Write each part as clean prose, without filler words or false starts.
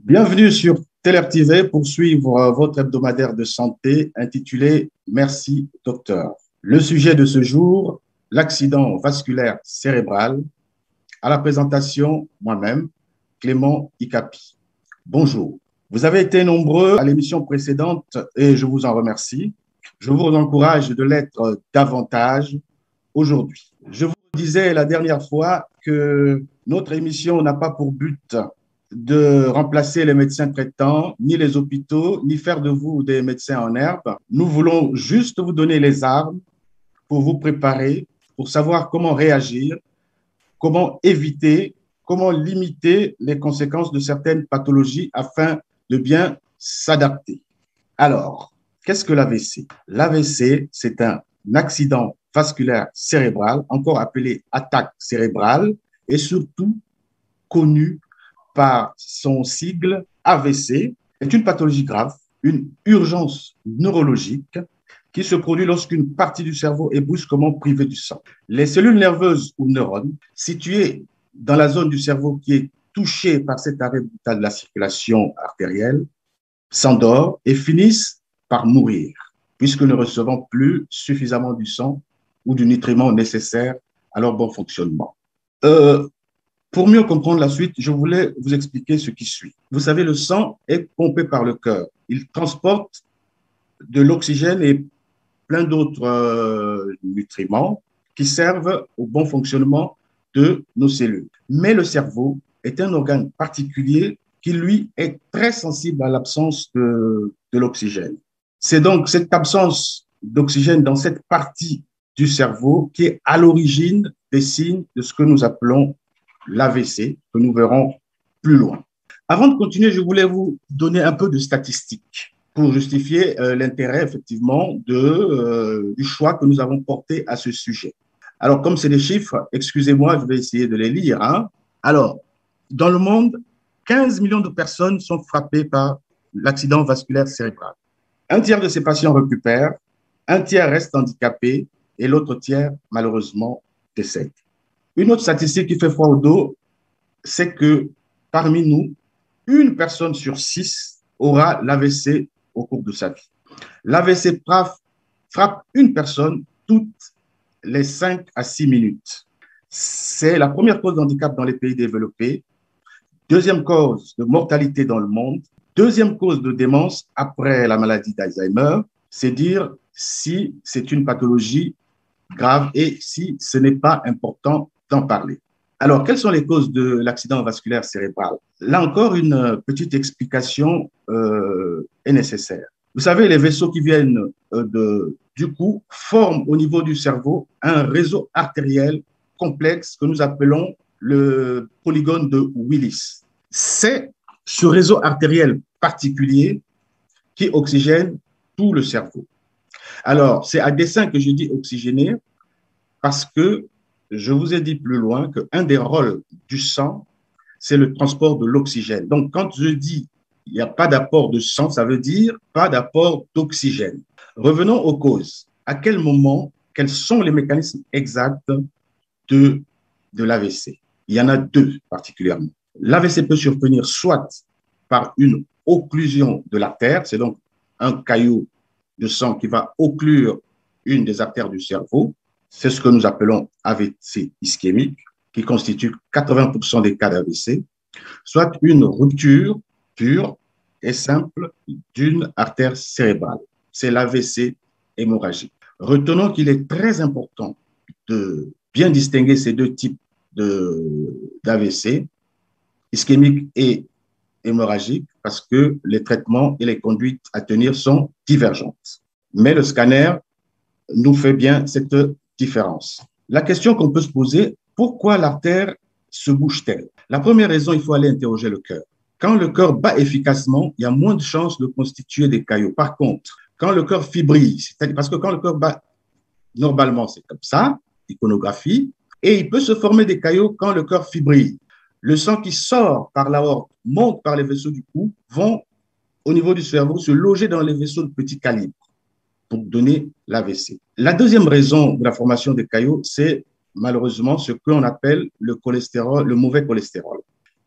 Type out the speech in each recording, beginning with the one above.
Bienvenue sur Télère TV pour suivre votre hebdomadaire de santé intitulé Merci Docteur. Le sujet de ce jour, l'accident vasculaire cérébral. À la présentation, moi-même, Clément Ikapi. Bonjour. Vous avez été nombreux à l'émission précédente et je vous en remercie. Je vous encourage de l'être davantage aujourd'hui. Je vous disais la dernière fois que notre émission n'a pas pour but de remplacer les médecins traitants, ni les hôpitaux, ni faire de vous des médecins en herbe. Nous voulons juste vous donner les armes pour vous préparer, pour savoir comment réagir, comment éviter, comment limiter les conséquences de certaines pathologies afin de bien s'adapter. Alors, qu'est-ce que l'AVC? L'AVC, c'est un accident vasculaire cérébral, encore appelé attaque cérébrale, et surtout connu par son sigle AVC, est une pathologie grave, une urgence neurologique qui se produit lorsqu'une partie du cerveau est brusquement privée du sang. Les cellules nerveuses ou neurones situées dans la zone du cerveau qui est touchée par cet arrêt brutal de la circulation artérielle s'endorment et finissent par mourir, puisque ne recevant plus suffisamment du sang ou du nutriment nécessaire à leur bon fonctionnement. Pour mieux comprendre la suite, je voulais vous expliquer ce qui suit. Vous savez, le sang est pompé par le cœur. Il transporte de l'oxygène et plein d'autres nutriments qui servent au bon fonctionnement de nos cellules. Mais le cerveau est un organe particulier qui, lui, est très sensible à l'absence de l'oxygène. C'est donc cette absence d'oxygène dans cette partie du cerveau qui est à l'origine des signes de ce que nous appelons l'AVC, que nous verrons plus loin. Avant de continuer, je voulais vous donner un peu de statistiques pour justifier l'intérêt, effectivement, du choix que nous avons porté à ce sujet. Alors, comme c'est des chiffres, excusez-moi, je vais essayer de les lire. Alors, dans le monde, 15 millions de personnes sont frappées par l'accident vasculaire cérébral. Un tiers de ces patients récupèrent, un tiers reste handicapé et l'autre tiers, malheureusement, décède. Une autre statistique qui fait froid au dos, c'est que parmi nous, une personne sur 6 aura l'AVC au cours de sa vie. L'AVC frappe une personne toutes les 5 à 6 minutes. C'est la première cause de handicap dans les pays développés, deuxième cause de mortalité dans le monde, deuxième cause de démence après la maladie d'Alzheimer. C'est dire si c'est une pathologie grave et si ce n'est pas important d'en parler. Alors, quelles sont les causes de l'accident vasculaire cérébral? Là encore, une petite explication est nécessaire. Vous savez, les vaisseaux qui viennent du cou forment au niveau du cerveau un réseau artériel complexe que nous appelons le polygone de Willis. C'est ce réseau artériel particulier qui oxygène tout le cerveau. Alors, c'est à dessein que je dis oxygéné parce que je vous ai dit plus loin qu'un des rôles du sang, c'est le transport de l'oxygène. Donc, quand je dis il n'y a pas d'apport de sang, ça veut dire pas d'apport d'oxygène. Revenons aux causes. À quel moment, quels sont les mécanismes exacts de l'AVC? Il y en a deux particulièrement. L'AVC peut survenir soit par une occlusion de l'artère, c'est donc un caillot de sang qui va occlure une des artères du cerveau. C'est ce que nous appelons AVC ischémique, qui constitue 80% des cas d'AVC, soit une rupture pure et simple d'une artère cérébrale. C'est l'AVC hémorragique. Retenons qu'il est très important de bien distinguer ces deux types d'AVC, ischémique et hémorragique, parce que les traitements et les conduites à tenir sont divergentes. Mais le scanner nous fait bien cette différence. La question qu'on peut se poser, pourquoi l'artère se bouge-t-elle? La première raison, il faut aller interroger le cœur. Quand le cœur bat efficacement, il y a moins de chances de constituer des caillots. Par contre, quand le cœur fibrille, c'est-à-dire parce que quand le cœur bat normalement, c'est comme ça, iconographie, et il peut se former des caillots quand le cœur fibrille. Le sang qui sort par l'aorte, monte par les vaisseaux du cou, vont au niveau du cerveau se loger dans les vaisseaux de petit calibre pour donner l'AVC. La deuxième raison de la formation des caillots, c'est malheureusement ce qu'on appelle le cholestérol, le mauvais cholestérol.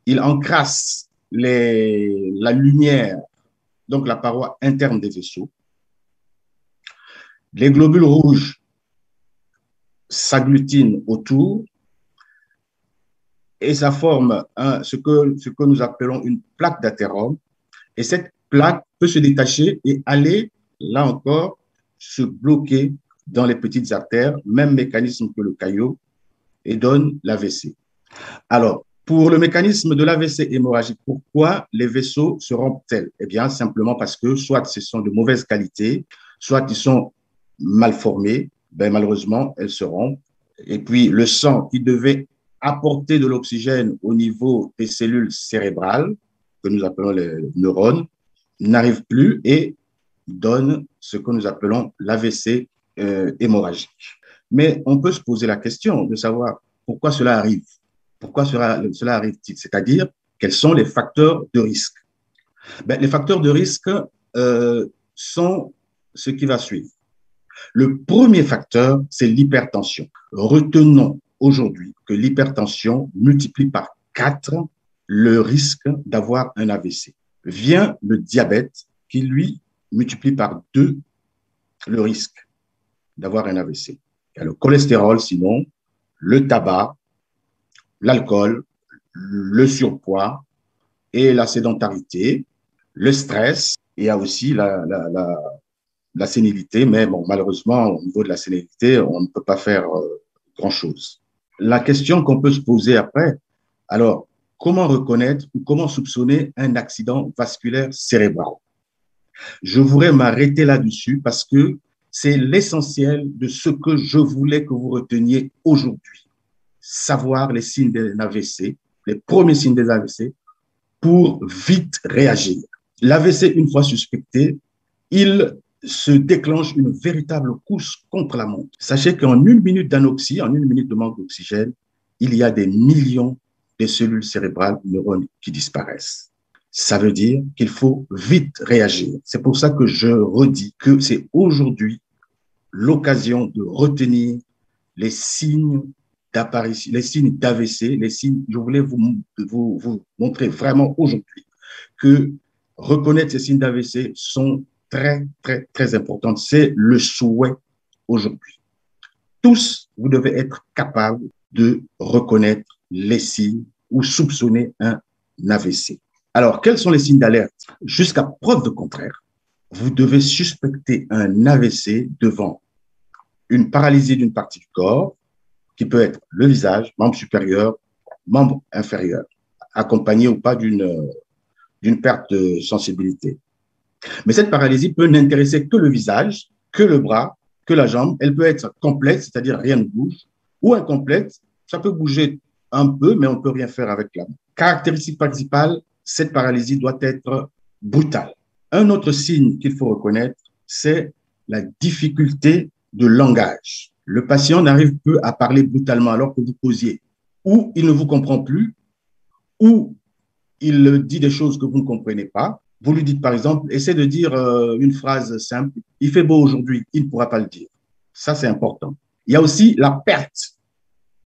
Il encrasse la lumière, donc la paroi interne des vaisseaux. Les globules rouges s'agglutinent autour et ça forme ce que nous appelons une plaque d'athérome. Et cette plaque peut se détacher et aller, là encore, se bloquer dans les petites artères, même mécanisme que le caillot, et donne l'AVC. Alors, pour le mécanisme de l'AVC hémorragique, pourquoi les vaisseaux se rompent-ils? Eh bien, simplement parce que soit ce sont de mauvaise qualité, soit ils sont mal formés, ben, malheureusement, elles se rompent. Et puis, le sang qui devait apporter de l'oxygène au niveau des cellules cérébrales, que nous appelons les neurones, n'arrive plus et donne ce que nous appelons l'AVC hémorragique. Mais on peut se poser la question de savoir pourquoi cela arrive. Pourquoi cela arrive-t-il? C'est-à-dire, quels sont les facteurs de risque? Ben, les facteurs de risque sont ce qui va suivre. Le premier facteur, c'est l'hypertension. Retenons aujourd'hui que l'hypertension multiplie par 4 le risque d'avoir un AVC. Vient le diabète qui, lui, multiplie par 2 le risque d'avoir un AVC. Il y a le cholestérol, sinon, le tabac, l'alcool, le surpoids et la sédentarité, le stress. Il y a aussi la sénilité, mais bon, malheureusement, au niveau de la sénilité, on ne peut pas faire grand-chose. La question qu'on peut se poser après, alors, comment reconnaître ou comment soupçonner un accident vasculaire cérébral? Je voudrais m'arrêter là-dessus parce que c'est l'essentiel de ce que je voulais que vous reteniez aujourd'hui. Savoir les signes d'un AVC, les premiers signes des AVC, pour vite réagir. L'AVC, une fois suspecté, il se déclenche une véritable course contre la montre. Sachez qu'en 1 minute d'anoxie, en 1 minute de manque d'oxygène, il y a des millions de cellules cérébrales, neurones qui disparaissent. Ça veut dire qu'il faut vite réagir. C'est pour ça que je redis que c'est aujourd'hui l'occasion de retenir les signes d'apparition, les signes d'AVC, les signes, je voulais vous montrer vraiment aujourd'hui que reconnaître ces signes d'AVC sont très, très, très importants. C'est le souhait aujourd'hui. Tous, vous devez être capables de reconnaître les signes ou soupçonner un AVC. Alors, quels sont les signes d'alerte? Jusqu'à preuve de contraire, vous devez suspecter un AVC devant une paralysie d'une partie du corps, qui peut être le visage, membre supérieur, membre inférieur, accompagné ou pas d'une perte de sensibilité. Mais cette paralysie peut n'intéresser que le visage, que le bras, que la jambe. Elle peut être complète, c'est-à-dire rien ne bouge, ou incomplète, ça peut bouger un peu, mais on ne peut rien faire avec la main. Caractéristique principale, cette paralysie doit être brutale. Un autre signe qu'il faut reconnaître, c'est la difficulté de langage. Le patient n'arrive plus à parler brutalement alors que vous causiez. Ou il ne vous comprend plus, ou il dit des choses que vous ne comprenez pas. Vous lui dites par exemple, essaie de dire une phrase simple, il fait beau aujourd'hui, il ne pourra pas le dire. Ça, c'est important. Il y a aussi la perte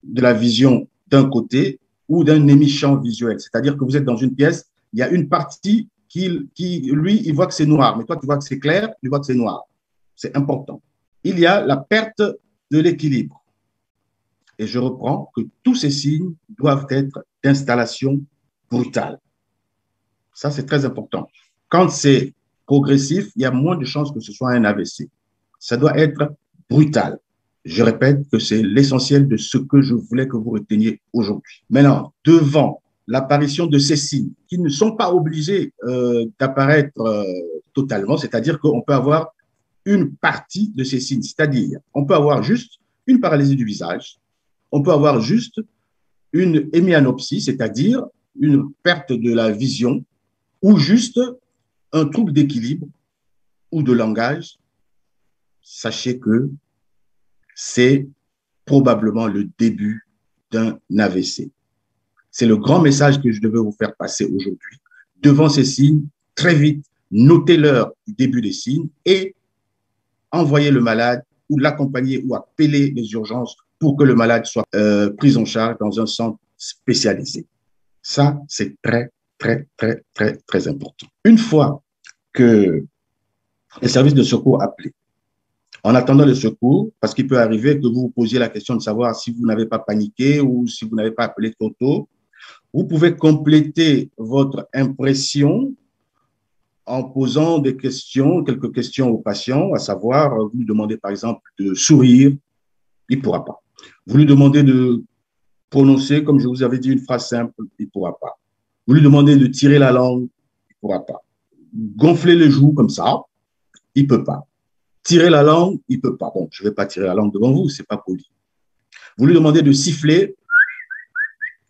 de la vision d'un côté ou d'un émission visuel. C'est-à-dire que vous êtes dans une pièce, il y a une partie qui lui, il voit que c'est noir, mais toi, tu vois que c'est clair, tu vois que c'est noir. C'est important. Il y a la perte de l'équilibre. Et je reprends que tous ces signes doivent être d'installation brutale. Ça, c'est très important. Quand c'est progressif, il y a moins de chances que ce soit un AVC. Ça doit être brutal. Je répète que c'est l'essentiel de ce que je voulais que vous reteniez aujourd'hui. Maintenant, devant l'apparition de ces signes qui ne sont pas obligés d'apparaître totalement, c'est-à-dire qu'on peut avoir une partie de ces signes, c'est-à-dire on peut avoir juste une paralysie du visage, on peut avoir juste une hémianopsie, c'est-à-dire une perte de la vision, ou juste un trouble d'équilibre ou de langage. Sachez que c'est probablement le début d'un AVC. C'est le grand message que je devais vous faire passer aujourd'hui. Devant ces signes, très vite, notez l'heure du début des signes et envoyez le malade ou l'accompagner ou appeler les urgences pour que le malade soit pris en charge dans un centre spécialisé. Ça, c'est très, très, très, très, très important. Une fois que les services de secours appelés, en attendant le secours, parce qu'il peut arriver que vous vous posiez la question de savoir si vous n'avez pas paniqué ou si vous n'avez pas appelé trop tôt, vous pouvez compléter votre impression en posant des questions, quelques questions au patient, à savoir, vous lui demandez par exemple de sourire, il ne pourra pas. Vous lui demandez de prononcer, comme je vous avais dit, une phrase simple, il ne pourra pas. Vous lui demandez de tirer la langue, il ne pourra pas. Gonfler les joues comme ça, il ne peut pas. Tirer la langue, il ne peut pas. Bon, je ne vais pas tirer la langue devant vous, ce n'est pas poli. Vous lui demandez de siffler,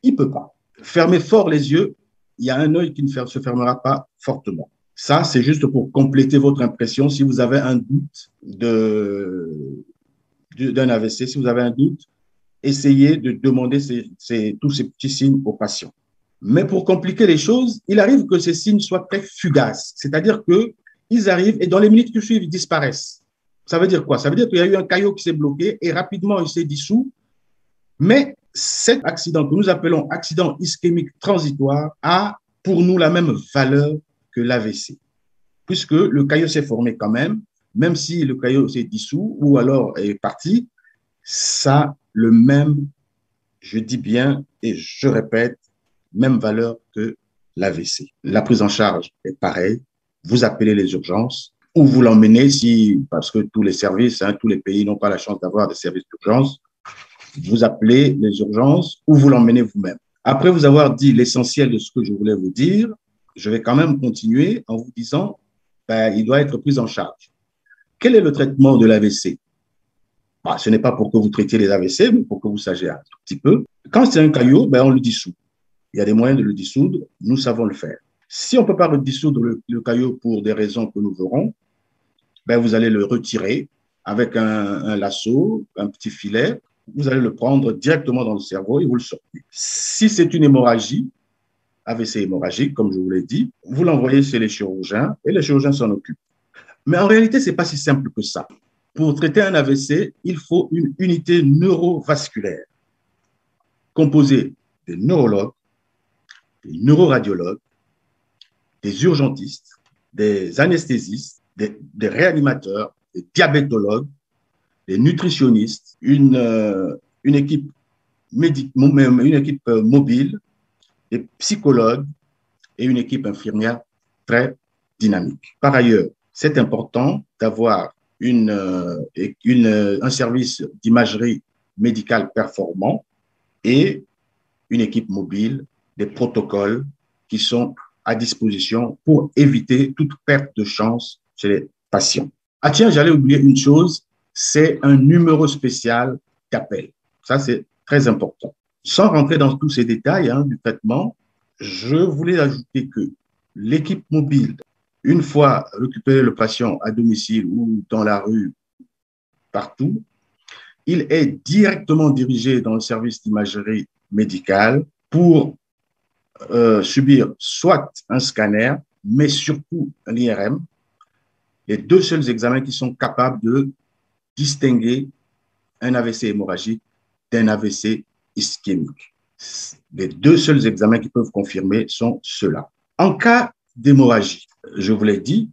il ne peut pas. Fermez fort les yeux, il y a un œil qui ne se fermera pas fortement. Ça, c'est juste pour compléter votre impression. Si vous avez un doute d'un AVC, si vous avez un doute, essayez de demander tous ces petits signes aux patients. Mais pour compliquer les choses, il arrive que ces signes soient très fugaces. C'est-à-dire qu'ils arrivent et dans les minutes qui suivent, ils disparaissent. Ça veut dire quoi? Ça veut dire qu'il y a eu un caillot qui s'est bloqué et rapidement, il s'est dissous. Mais cet accident que nous appelons accident ischémique transitoire a pour nous la même valeur que l'AVC, puisque le caillot s'est formé quand même si le caillot s'est dissous ou alors est parti, ça a le même, je dis bien et je répète, même valeur que l'AVC. La prise en charge est pareille. Vous appelez les urgences ou vous l'emmenez parce que tous les services, tous les pays n'ont pas la chance d'avoir des services d'urgence, vous appelez les urgences ou vous l'emmenez vous-même. Après vous avoir dit l'essentiel de ce que je voulais vous dire, je vais quand même continuer en vous disant il doit être pris en charge. Quel est le traitement de l'AVC? Ce n'est pas pour que vous traitiez les AVC, mais pour que vous sachiez un tout petit peu. Quand c'est un caillot, on le dissout. Il y a des moyens de le dissoudre, nous savons le faire. Si on ne peut pas dissoudre le caillot pour des raisons que nous verrons, vous allez le retirer avec un lasso, un petit filet. Vous allez le prendre directement dans le cerveau et vous le sortez. Si c'est une hémorragie, AVC hémorragique, comme je vous l'ai dit, vous l'envoyez chez les chirurgiens et les chirurgiens s'en occupent. Mais en réalité, ce n'est pas si simple que ça. Pour traiter un AVC, il faut une unité neurovasculaire composée des neurologues, des neuroradiologues, des urgentistes, des anesthésistes, des réanimateurs, des diabétologues, des nutritionnistes, une équipe mobile, des psychologues et une équipe infirmière très dynamique. Par ailleurs, c'est important d'avoir un service d'imagerie médicale performant et une équipe mobile, des protocoles qui sont à disposition pour éviter toute perte de chance chez les patients. Ah tiens, j'allais oublier une chose, c'est un numéro spécial d'appel. Ça, c'est très important. Sans rentrer dans tous ces détails du traitement, je voulais ajouter que l'équipe mobile, une fois récupéré le patient à domicile ou dans la rue, partout, il est directement dirigé dans le service d'imagerie médicale pour subir soit un scanner, mais surtout un IRM, les deux seuls examens qui sont capables de distinguer un AVC hémorragique d'un AVC ischémique. Les deux seuls examens qui peuvent confirmer sont ceux-là. En cas d'hémorragie, je vous l'ai dit,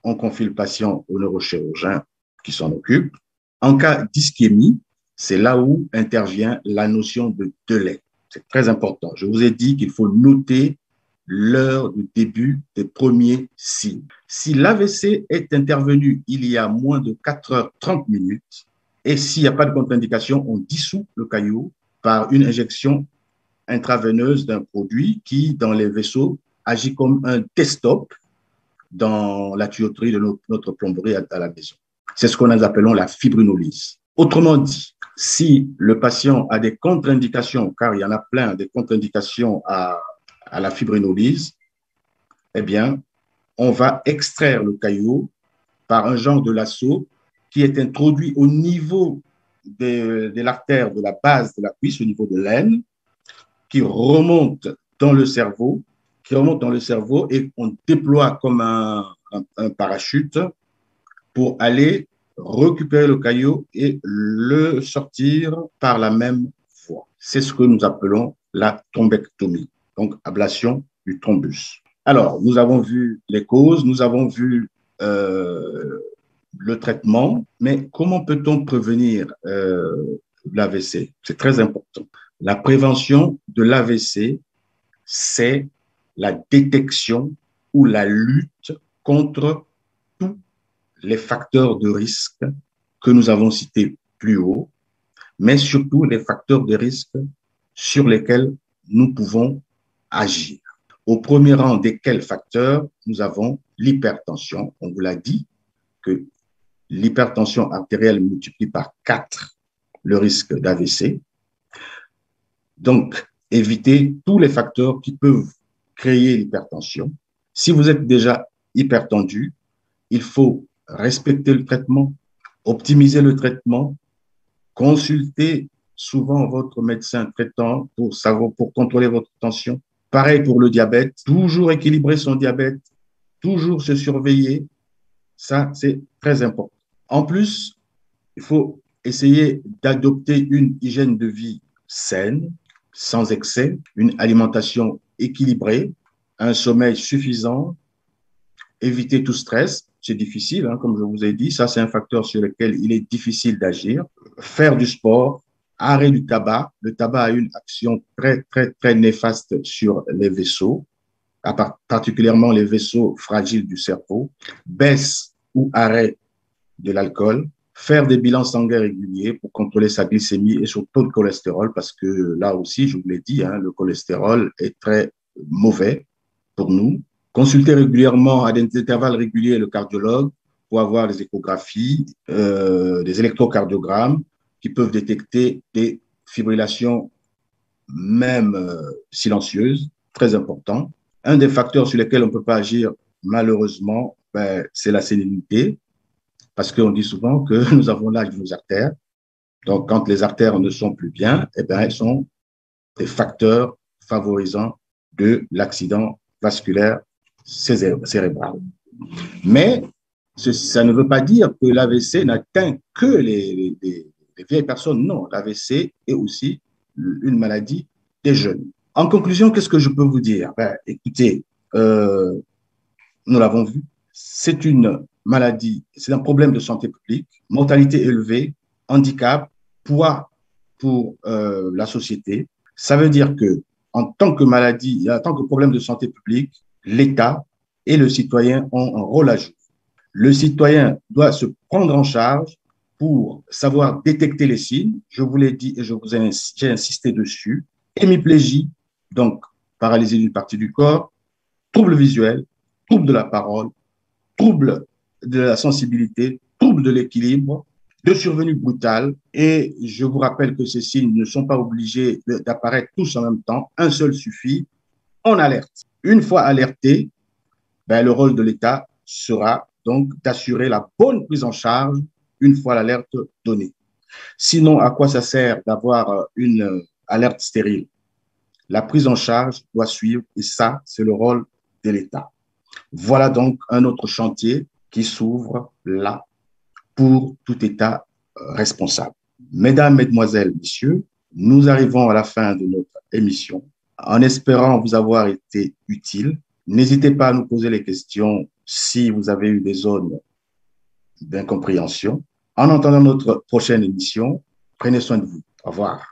on confie le patient au neurochirurgien qui s'en occupe. En cas d'ischémie, c'est là où intervient la notion de délai. C'est très important. Je vous ai dit qu'il faut noter l'heure du début des premiers signes. Si l'AVC est intervenu il y a moins de 4h30, et s'il n'y a pas de contre-indication, on dissout le caillot par une injection intraveineuse d'un produit qui, dans les vaisseaux, agit comme un desktop dans la tuyauterie de notre plomberie à la maison. C'est ce que nous appelons la fibrinolyse. Autrement dit, si le patient a des contre-indications, car il y en a plein, des contre-indications à la fibrinolyse, eh bien, on va extraire le caillot par un genre de lasso qui est introduit au niveau de l'artère de la base de la cuisse, au niveau de l'aine, qui remonte dans le cerveau, et on déploie comme un parachute pour aller récupérer le caillot et le sortir par la même voie. C'est ce que nous appelons la thrombectomie, donc ablation du thrombus. Alors, nous avons vu les causes, nous avons vu le traitement, mais comment peut-on prévenir l'AVC? C'est très important. La prévention de l'AVC, c'est la détection ou la lutte contre tous les facteurs de risque que nous avons cités plus haut, mais surtout les facteurs de risque sur lesquels nous pouvons agir. Au premier rang desquels facteurs, nous avons l'hypertension. On vous l'a dit que l'hypertension artérielle multiplie par 4 le risque d'AVC. Donc, évitez tous les facteurs qui peuvent créer l'hypertension. Si vous êtes déjà hypertendu, il faut respecter le traitement, optimiser le traitement, consulter souvent votre médecin traitant pour savoir, pour contrôler votre tension. Pareil pour le diabète, toujours équilibrer son diabète, toujours se surveiller. Ça, c'est très important. En plus, il faut essayer d'adopter une hygiène de vie saine, sans excès, une alimentation équilibrée, un sommeil suffisant, éviter tout stress. C'est difficile, hein, comme je vous ai dit. Ça, c'est un facteur sur lequel il est difficile d'agir. Faire du sport, arrêt du tabac. Le tabac a une action très, très, très néfaste sur les vaisseaux, particulièrement les vaisseaux fragiles du cerveau. Baisse ou arrêt de l'alcool. Faire des bilans sanguins réguliers pour contrôler sa glycémie et son taux de cholestérol, parce que là aussi, je vous l'ai dit, hein, le cholestérol est très mauvais pour nous. Consulter régulièrement à des intervalles réguliers le cardiologue pour avoir des échographies, des électrocardiogrammes qui peuvent détecter des fibrillations même silencieuses, très important. Un des facteurs sur lesquels on ne peut pas agir, malheureusement, c'est la sénilité, parce qu'on dit souvent que nous avons l'âge de nos artères. Donc, quand les artères ne sont plus bien, eh bien, elles sont des facteurs favorisant de l'accident vasculaire cérébral. Mais ça ne veut pas dire que l'AVC n'atteint que les vieilles personnes. Non, l'AVC est aussi une maladie des jeunes. En conclusion, qu'est-ce que je peux vous dire? Écoutez, nous l'avons vu, c'est une maladie, c'est un problème de santé publique, mortalité élevée, handicap, poids pour la société. Ça veut dire que en tant que maladie, en tant que problème de santé publique, l'État et le citoyen ont un rôle à jouer. Le citoyen doit se prendre en charge pour savoir détecter les signes. Je vous l'ai dit et j'ai insisté dessus. Hémiplégie, donc paralysie d'une partie du corps, trouble visuel, trouble de la parole, trouble de la sensibilité, trouble de l'équilibre, de survenue brutale. Et je vous rappelle que ces signes ne sont pas obligés d'apparaître tous en même temps. Un seul suffit. On alerte. Une fois alerté, le rôle de l'État sera donc d'assurer la bonne prise en charge une fois l'alerte donnée. Sinon, à quoi ça sert d'avoir une alerte stérile? La prise en charge doit suivre et ça, c'est le rôle de l'État. Voilà donc un autre chantier qui s'ouvre là pour tout État responsable. Mesdames, Mesdemoiselles, Messieurs, nous arrivons à la fin de notre émission. En espérant vous avoir été utile, n'hésitez pas à nous poser les questions si vous avez eu des zones d'incompréhension. En attendant notre prochaine émission, prenez soin de vous. Au revoir.